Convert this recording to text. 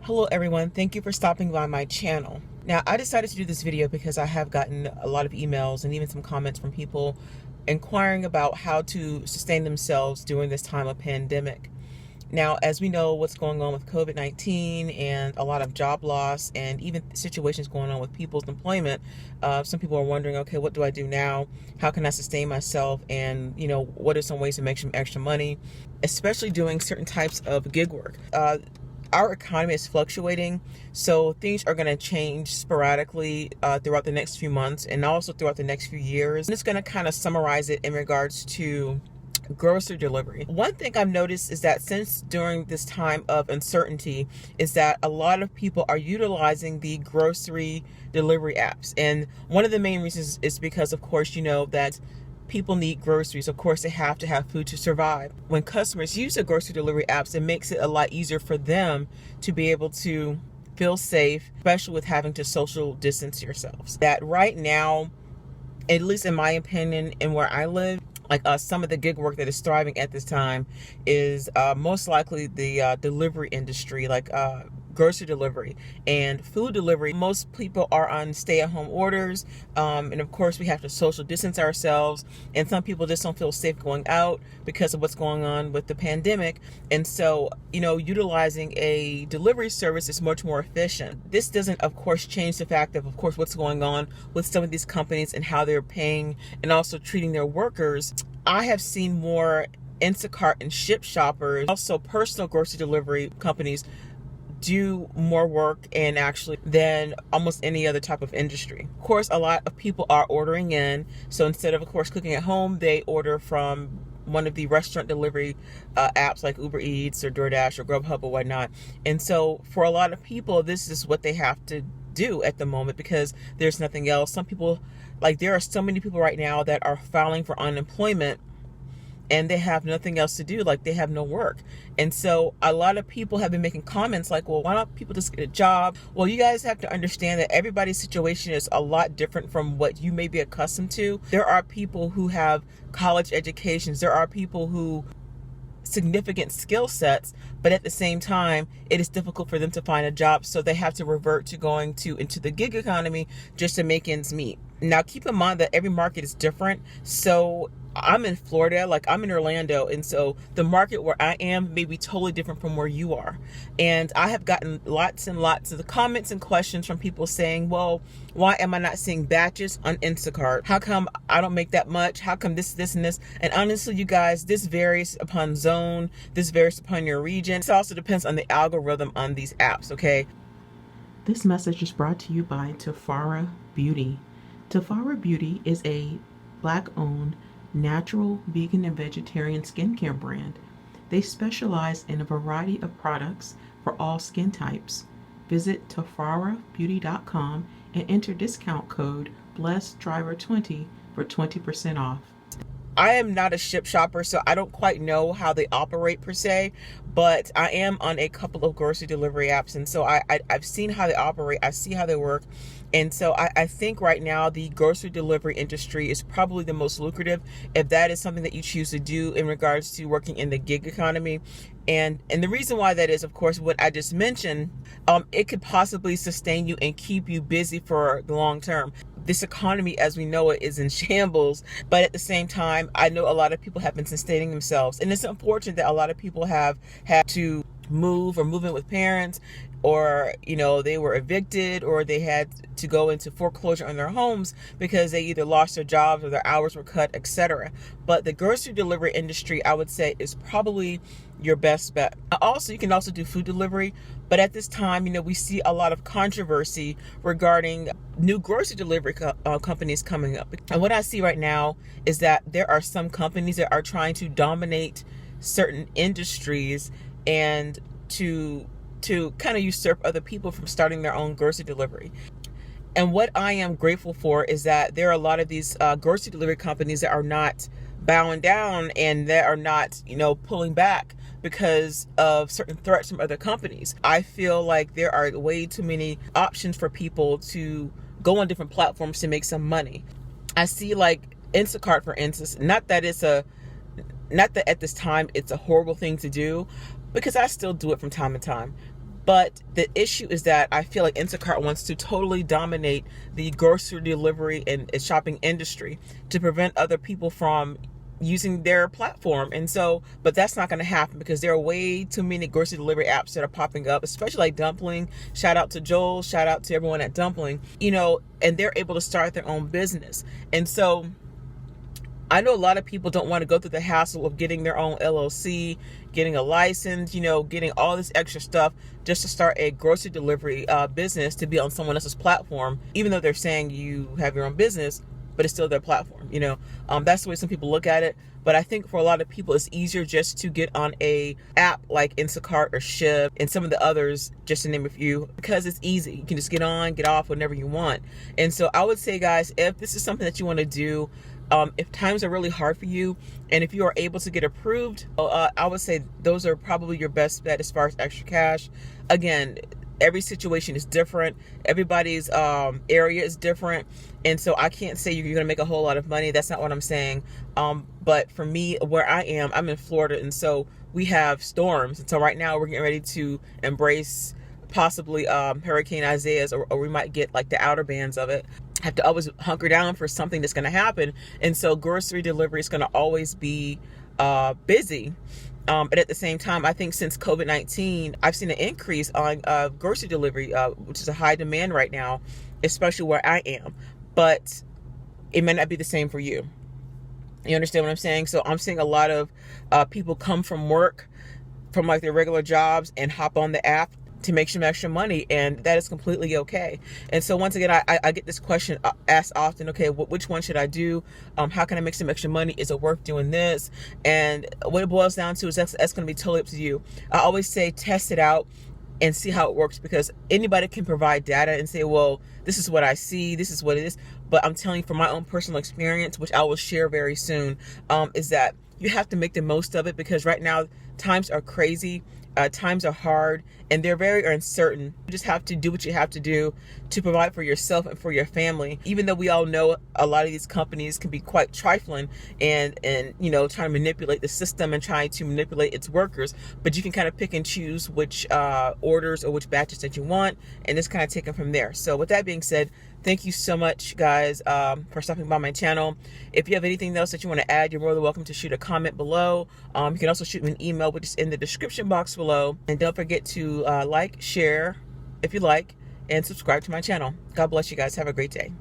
Hello everyone, thank you for stopping by my channel. Now I decided to do this video because I have gotten a lot of emails and even some comments from people inquiring about how to sustain themselves during this time of pandemic. Now, as we know what's going on with COVID-19 and a lot of job loss and even situations going on with people's employment, some people are wondering, okay, what do I do now? How can I sustain myself? And, what are some ways to make some extra money, especially doing certain types of gig work? Our economy is fluctuating, so things are going to change sporadically throughout the next few months and also throughout the next few years. I'm just going to kind of summarize it in regards to grocery delivery. One thing I've noticed is that since during this time of uncertainty is that a lot of people are utilizing the grocery delivery apps. And one of the main reasons is because, of course, that people need groceries. Of course, they have to have food to survive. When customers use the grocery delivery apps, it makes it a lot easier for them to be able to feel safe, especially with having to social distance yourselves. That right now, at least in my opinion and where I live, some of the gig work that is thriving at this time is most likely the delivery industry, grocery delivery and food delivery. Most people are on stay-at-home orders, and of course we have to social distance ourselves, and some people just don't feel safe going out because of what's going on with the pandemic. And so utilizing a delivery service is much more efficient. This doesn't of course change the fact of course what's going on with some of these companies and how they're paying and also treating their workers. I have seen more Instacart and Ship Shoppers, also personal grocery delivery companies, do more work and actually than almost any other type of industry. Of course, a lot of people are ordering in, so instead of course cooking at home, they order from one of the restaurant delivery apps like Uber Eats or DoorDash or Grubhub or whatnot. And so for a lot of people, this is what they have to do at the moment because there's nothing else. Some people, there are so many people right now that are filing for unemployment and they have nothing else to do, they have no work. And so a lot of people have been making comments well, why don't people just get a job? Well, you guys have to understand that everybody's situation is a lot different from what you may be accustomed to. There are people who have college educations. There are people who significant skill sets, but at the same time, it is difficult for them to find a job. So they have to revert to going into the gig economy just to make ends meet. Now, keep in mind that every market is different. So I'm in Florida, I'm in Orlando, and so the market where I am may be totally different from where you are. And I have gotten lots and lots of the comments and questions from people saying, well, why am I not seeing batches on Instacart? How come I don't make that much? How come this, and this? And honestly, you guys, this varies upon zone. This varies upon your region. It also depends on the algorithm on these apps, okay? This message is brought to you by Fiverr Beauty. Fiverr Beauty is a Black-owned natural, vegan, and vegetarian skincare brand. They specialize in a variety of products for all skin types. Visit tafarrabeauty.com and enter discount code BLESSDRIVER20 for 20% off. I am not a Ship Shopper, so I don't quite know how they operate per se, but I am on a couple of grocery delivery apps, and so I've seen how they operate. I see how they work. And so I think right now the grocery delivery industry is probably the most lucrative if that is something that you choose to do in regards to working in the gig economy. And the reason why that is, of course, what I just mentioned, it could possibly sustain you and keep you busy for the long term. This economy, as we know it, is in shambles, but at the same time, I know a lot of people have been sustaining themselves. And it's unfortunate that a lot of people have had to move or move in with parents, or they were evicted, or they had to go into foreclosure on their homes because they either lost their jobs or their hours were cut, etc. But the grocery delivery industry, I would say, is probably your best bet. Also, you can also do food delivery, but at this time, we see a lot of controversy regarding new grocery delivery companies coming up. And what I see right now is that there are some companies that are trying to dominate certain industries and to kind of usurp other people from starting their own grocery delivery. And what I am grateful for is that there are a lot of these grocery delivery companies that are not bowing down and that are not, pulling back because of certain threats from other companies. I feel like there are way too many options for people to go on different platforms to make some money. I see Instacart, for instance, not that at this time it's a horrible thing to do, because I still do it from time to time. But the issue is that I feel like Instacart wants to totally dominate the grocery delivery and shopping industry to prevent other people from using their platform. And so, but that's not going to happen because there are way too many grocery delivery apps that are popping up, especially like Dumpling. Shout out to Joel, shout out to everyone at Dumpling, and they're able to start their own business. And so I know a lot of people don't want to go through the hassle of getting their own LLC, getting a license, getting all this extra stuff just to start a grocery delivery business to be on someone else's platform, even though they're saying you have your own business, but it's still their platform. That's the way some people look at it. But I think for a lot of people, it's easier just to get on a app like Instacart or Ship and some of the others, just to name a few, because it's easy. You can just get on, get off whenever you want. And so I would say, guys, if this is something that you want to do, if times are really hard for you, and if you are able to get approved, I would say those are probably your best bet as far as extra cash. Again, every situation is different. Everybody's area is different. And so I can't say you're going to make a whole lot of money. That's not what I'm saying. But for me, where I am, I'm in Florida. And so we have storms. And so right now we're getting ready to embrace possibly Hurricane Isaiah's, or we might get like the outer bands of it. Have to always hunker down for something that's going to happen. And so grocery delivery is going to always be busy. But at the same time, I think since COVID-19, I've seen an increase on grocery delivery, which is a high demand right now, especially where I am. But it may not be the same for you. You understand what I'm saying? So I'm seeing a lot of people come from work, from like their regular jobs, and hop on the app to make some extra money, and that is completely okay. And so once again, I get this question asked often, okay, which one should I do? How can I make some extra money? Is it worth doing this? And what it boils down to is that's going to be totally up to you. I always say test it out and see how it works, because anybody can provide data and say, well, this is what I see, this is what it is. But I'm telling you from my own personal experience, which I will share very soon, is that you have to make the most of it, because right now times are crazy. Times are hard and they're very uncertain. You just have to do what you have to do to provide for yourself and for your family. Even though we all know a lot of these companies can be quite trifling and trying to manipulate the system and trying to manipulate its workers, but you can kind of pick and choose which orders or which batches that you want, and just kind of take them from there. So with that being said, thank you so much, guys, for stopping by my channel. If you have anything else that you want to add, you're more than welcome to shoot a comment below. You can also shoot me an email, which is in the description box below. And don't forget to like, share if you like, and subscribe to my channel. God bless you guys. Have a great day.